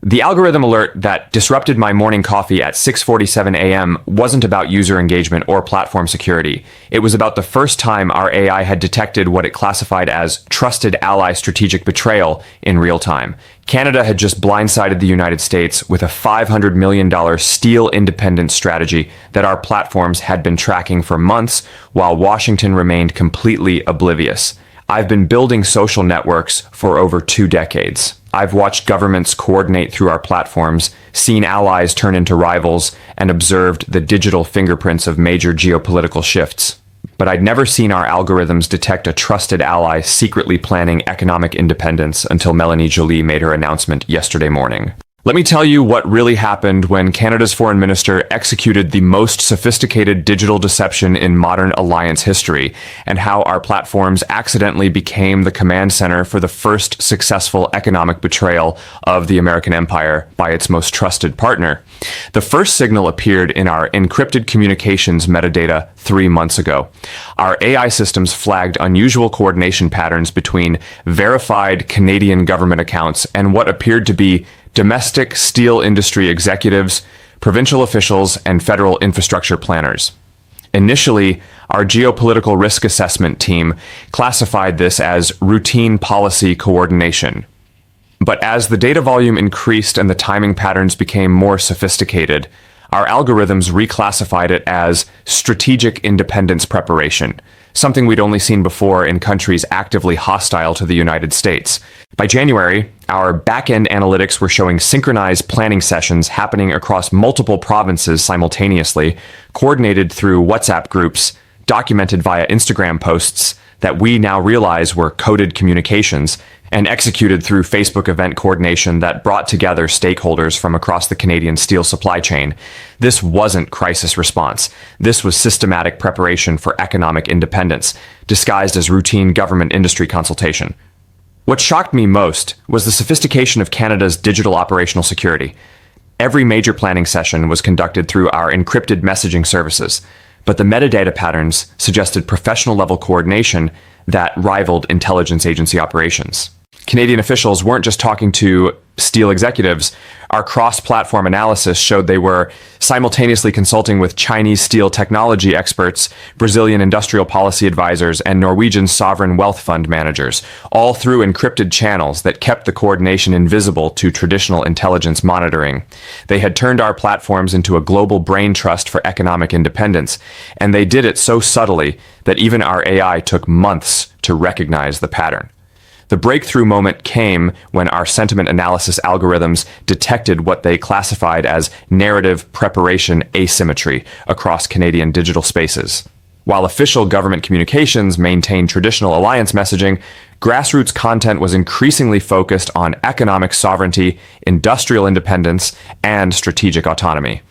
The algorithm alert that disrupted my morning coffee at 6:47 a.m. wasn't about user engagement or platform security. It was about the first time our AI had detected what it classified as trusted ally strategic betrayal in real time. Canada had just blindsided the United States with a $500 million steel independence strategy that our platforms had been tracking for months, while Washington remained completely oblivious. I've been building social networks for over 2 decades. I've watched governments coordinate through our platforms, seen allies turn into rivals, and observed the digital fingerprints of major geopolitical shifts. But I'd never seen our algorithms detect a trusted ally secretly planning economic independence until Melanie Joly made her announcement yesterday morning. Let me tell you what really happened when Canada's foreign minister executed the most sophisticated digital deception in modern alliance history, and how our platforms accidentally became the command center for the first successful economic betrayal of the American empire by its most trusted partner. The first signal appeared in our encrypted communications metadata 3 months ago. Our AI systems flagged unusual coordination patterns between verified Canadian government accounts and what appeared to be domestic steel industry executives, provincial officials, and federal infrastructure planners. Initially, our geopolitical risk assessment team classified this as routine policy coordination. But as the data volume increased and the timing patterns became more sophisticated, our algorithms reclassified it as strategic independence preparation, something we'd only seen before in countries actively hostile to the United States. By January, our back-end analytics were showing synchronized planning sessions happening across multiple provinces simultaneously, coordinated through WhatsApp groups, documented via Instagram posts that we now realize were coded communications, and executed through Facebook event coordination that brought together stakeholders from across the Canadian steel supply chain. This wasn't crisis response. This was systematic preparation for economic independence, disguised as routine government industry consultation. What shocked me most was the sophistication of Canada's digital operational security. Every major planning session was conducted through our encrypted messaging services, but the metadata patterns suggested professional-level coordination that rivaled intelligence agency operations. Canadian officials weren't just talking to steel executives. Our cross-platform analysis showed they were simultaneously consulting with Chinese steel technology experts, Brazilian industrial policy advisors, and Norwegian sovereign wealth fund managers, all through encrypted channels that kept the coordination invisible to traditional intelligence monitoring. They had turned our platforms into a global brain trust for economic independence, and they did it so subtly that even our AI took months to recognize the pattern. The breakthrough moment came when our sentiment analysis algorithms detected what they classified as narrative preparation asymmetry across Canadian digital spaces. While official government communications maintained traditional alliance messaging, grassroots content was increasingly focused on economic sovereignty, industrial independence, and strategic autonomy.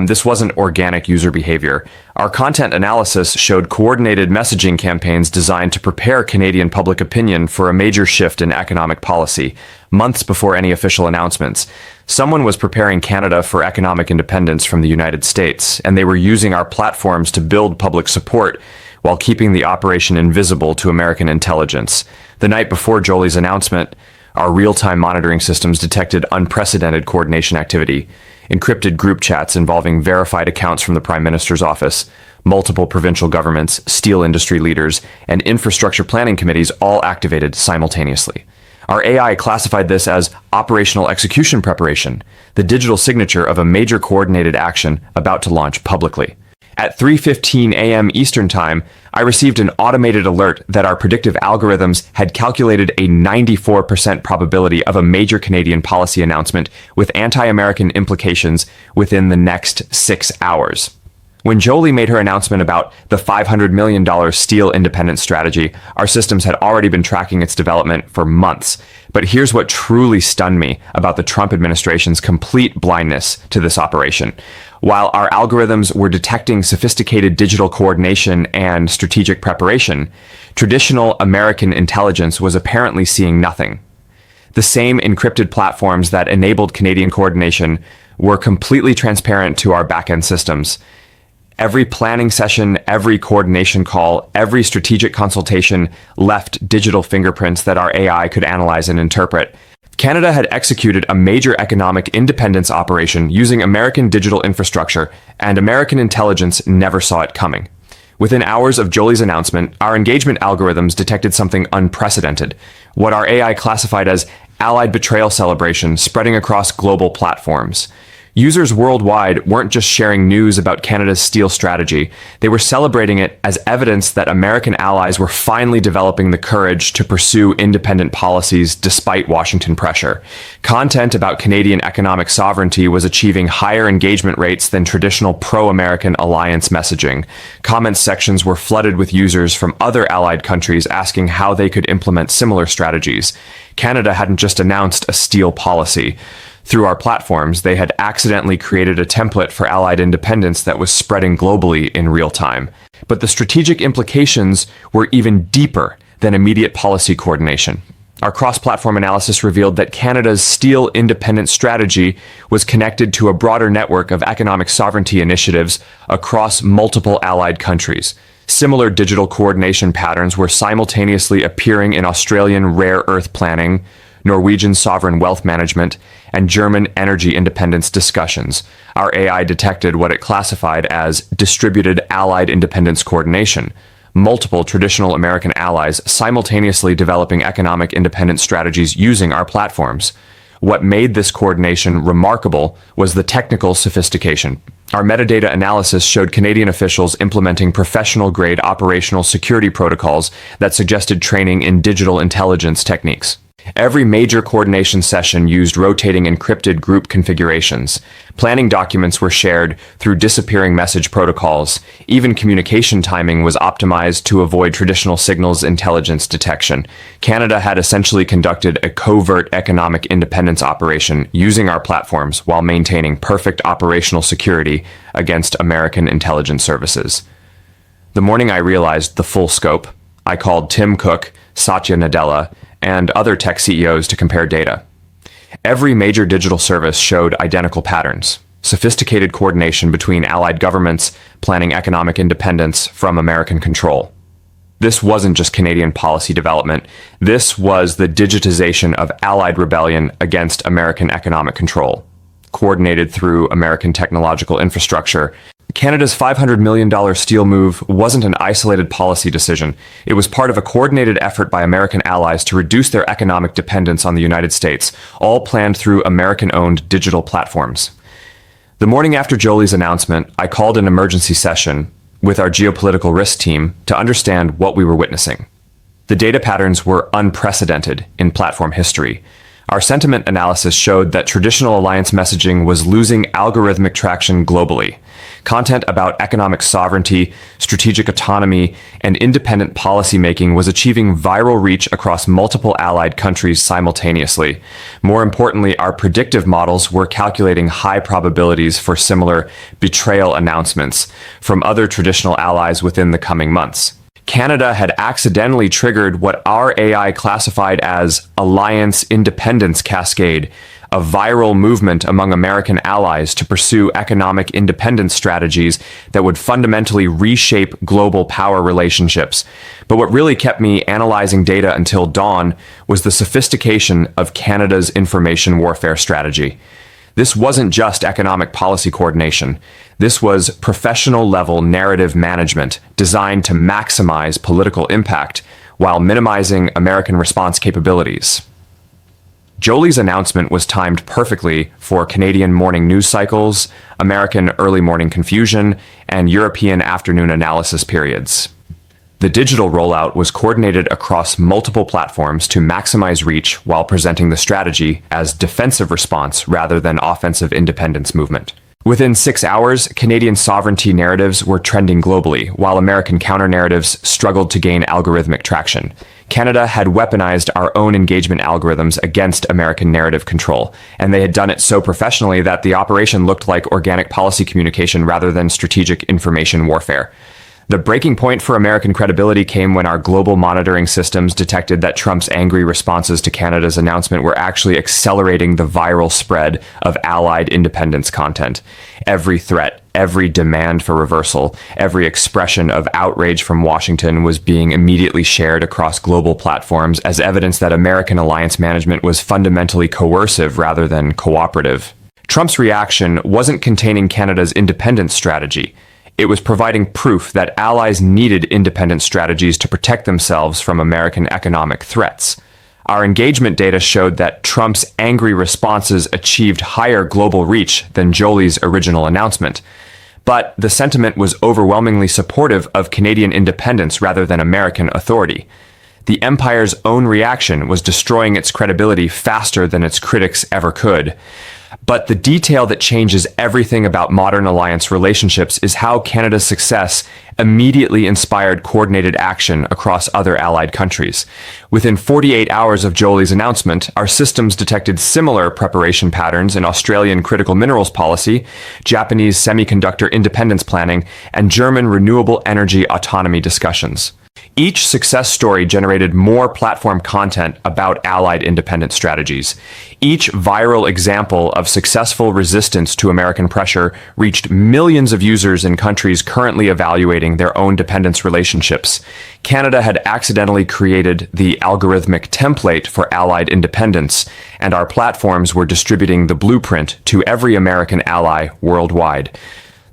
This wasn't organic user behavior. Our content analysis showed coordinated messaging campaigns designed to prepare Canadian public opinion for a major shift in economic policy, months before any official announcements. Someone was preparing Canada for economic independence from the United States, and they were using our platforms to build public support while keeping the operation invisible to American intelligence. The night before Joly's announcement, our real-time monitoring systems detected unprecedented coordination activity. Encrypted group chats involving verified accounts from the Prime Minister's office, multiple provincial governments, steel industry leaders, and infrastructure planning committees all activated simultaneously. Our AI classified this as operational execution preparation, the digital signature of a major coordinated action about to launch publicly. At 3:15 a.m. Eastern Time, I received an automated alert that our predictive algorithms had calculated a 94% probability of a major Canadian policy announcement with anti-American implications within the next 6 hours. When Joly made her announcement about the $500 million steel independence strategy, our systems had already been tracking its development for months. But here's what truly stunned me about the Trump administration's complete blindness to this operation. While our algorithms were detecting sophisticated digital coordination and strategic preparation, traditional American intelligence was apparently seeing nothing. The same encrypted platforms that enabled Canadian coordination were completely transparent to our back-end systems. Every planning session, every coordination call, every strategic consultation left digital fingerprints that our AI could analyze and interpret. Canada had executed a major economic independence operation using American digital infrastructure, and American intelligence never saw it coming. Within hours of Joly's announcement, our engagement algorithms detected something unprecedented, what our AI classified as Allied betrayal celebration spreading across global platforms. Users worldwide weren't just sharing news about Canada's steel strategy, they were celebrating it as evidence that American allies were finally developing the courage to pursue independent policies despite Washington pressure. Content about Canadian economic sovereignty was achieving higher engagement rates than traditional pro-American alliance messaging. Comments sections were flooded with users from other allied countries asking how they could implement similar strategies. Canada hadn't just announced a steel policy. Through our platforms, they had accidentally created a template for Allied independence that was spreading globally in real time. But the strategic implications were even deeper than immediate policy coordination. Our cross-platform analysis revealed that Canada's steel independent strategy was connected to a broader network of economic sovereignty initiatives across multiple Allied countries. Similar digital coordination patterns were simultaneously appearing in Australian rare earth planning, Norwegian sovereign wealth management, and German energy independence discussions. Our AI detected what it classified as distributed Allied independence coordination, multiple traditional American allies simultaneously developing economic independence strategies using our platforms. What made this coordination remarkable was the technical sophistication. Our metadata analysis showed Canadian officials implementing professional-grade operational security protocols that suggested training in digital intelligence techniques. Every major coordination session used rotating encrypted group configurations. Planning documents were shared through disappearing message protocols. Even communication timing was optimized to avoid traditional signals intelligence detection. Canada had essentially conducted a covert economic independence operation using our platforms while maintaining perfect operational security against American intelligence services. The morning I realized the full scope, I called Tim Cook, Satya Nadella, and other tech CEOs to compare data. Every major digital service showed identical patterns. Sophisticated coordination between allied governments planning economic independence from American control. This wasn't just Canadian policy development. This was the digitization of allied rebellion against American economic control, coordinated through American technological infrastructure. Canada's $500 million steel move wasn't an isolated policy decision. It was part of a coordinated effort by American allies to reduce their economic dependence on the United States, all planned through American-owned digital platforms. The morning after Joly's announcement, I called an emergency session with our geopolitical risk team to understand what we were witnessing. The data patterns were unprecedented in platform history. Our sentiment analysis showed that traditional alliance messaging was losing algorithmic traction globally. Content about economic sovereignty, strategic autonomy, and independent policymaking was achieving viral reach across multiple allied countries simultaneously. More importantly, our predictive models were calculating high probabilities for similar betrayal announcements from other traditional allies within the coming months. Canada had accidentally triggered what our AI classified as alliance independence cascade, a viral movement among American allies to pursue economic independence strategies that would fundamentally reshape global power relationships. But what really kept me analyzing data until dawn was the sophistication of Canada's information warfare strategy. This wasn't just economic policy coordination. This was professional-level narrative management designed to maximize political impact while minimizing American response capabilities. Joly's announcement was timed perfectly for Canadian morning news cycles, American early morning confusion, and European afternoon analysis periods. The digital rollout was coordinated across multiple platforms to maximize reach while presenting the strategy as defensive response rather than offensive independence movement. Within 6 hours, Canadian sovereignty narratives were trending globally, while American counter-narratives struggled to gain algorithmic traction. Canada had weaponized our own engagement algorithms against American narrative control, and they had done it so professionally that the operation looked like organic policy communication rather than strategic information warfare. The breaking point for American credibility came when our global monitoring systems detected that Trump's angry responses to Canada's announcement were actually accelerating the viral spread of allied independence content. Every threat, every demand for reversal, every expression of outrage from Washington was being immediately shared across global platforms as evidence that American alliance management was fundamentally coercive rather than cooperative. Trump's reaction wasn't containing Canada's independence strategy. It was providing proof that allies needed independent strategies to protect themselves from American economic threats. Our engagement data showed that Trump's angry responses achieved higher global reach than Joly's original announcement. But the sentiment was overwhelmingly supportive of Canadian independence rather than American authority. The empire's own reaction was destroying its credibility faster than its critics ever could. But the detail that changes everything about modern alliance relationships is how Canada's success immediately inspired coordinated action across other allied countries. Within 48 hours of Joly's announcement, our systems detected similar preparation patterns in Australian critical minerals policy, Japanese semiconductor independence planning, and German renewable energy autonomy discussions. Each success story generated more platform content about allied independence strategies. Each viral example of successful resistance to American pressure reached millions of users in countries currently evaluating their own dependence relationships. Canada had accidentally created the algorithmic template for allied independence, and our platforms were distributing the blueprint to every American ally worldwide.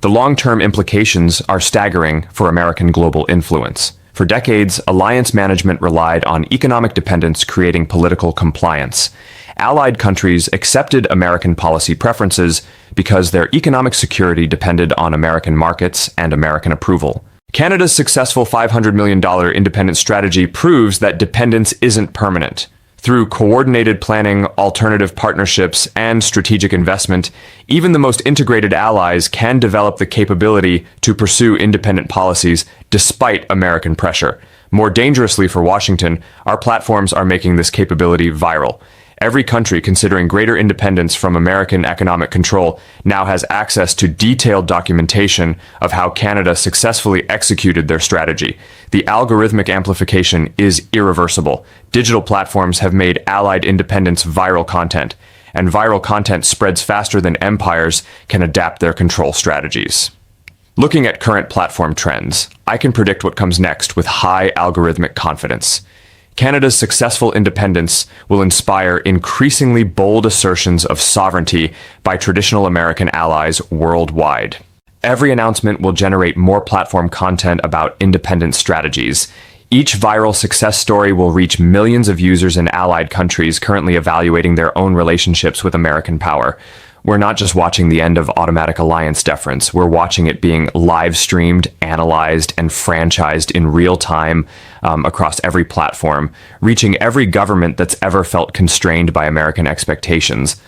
The long-term implications are staggering for American global influence. For decades, alliance management relied on economic dependence creating political compliance. Allied countries accepted American policy preferences because their economic security depended on American markets and American approval. Canada's successful $500 million independence strategy proves that dependence isn't permanent. Through coordinated planning, alternative partnerships, and strategic investment, even the most integrated allies can develop the capability to pursue independent policies despite American pressure. More dangerously for Washington, our platforms are making this capability viral. Every country considering greater independence from American economic control now has access to detailed documentation of how Canada successfully executed their strategy. The algorithmic amplification is irreversible. Digital platforms have made allied independence viral content, and viral content spreads faster than empires can adapt their control strategies. Looking at current platform trends, I can predict what comes next with high algorithmic confidence. Canada's successful independence will inspire increasingly bold assertions of sovereignty by traditional American allies worldwide. Every announcement will generate more platform content about independent strategies. Each viral success story will reach millions of users in allied countries currently evaluating their own relationships with American power. We're not just watching the end of automatic alliance deference, we're watching it being live streamed, analyzed, and franchised in real time across every platform, reaching every government that's ever felt constrained by American expectations.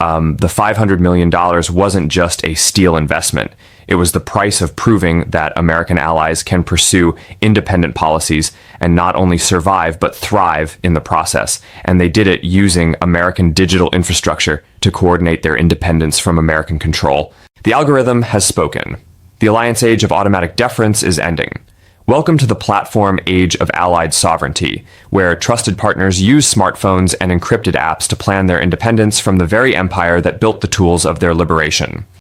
The $500 million wasn't just a steal investment. It was the price of proving that American allies can pursue independent policies and not only survive, but thrive in the process. And they did it using American digital infrastructure to coordinate their independence from American control. The algorithm has spoken. The alliance age of automatic deference is ending. Welcome to the platform age of allied sovereignty, where trusted partners use smartphones and encrypted apps to plan their independence from the very empire that built the tools of their liberation.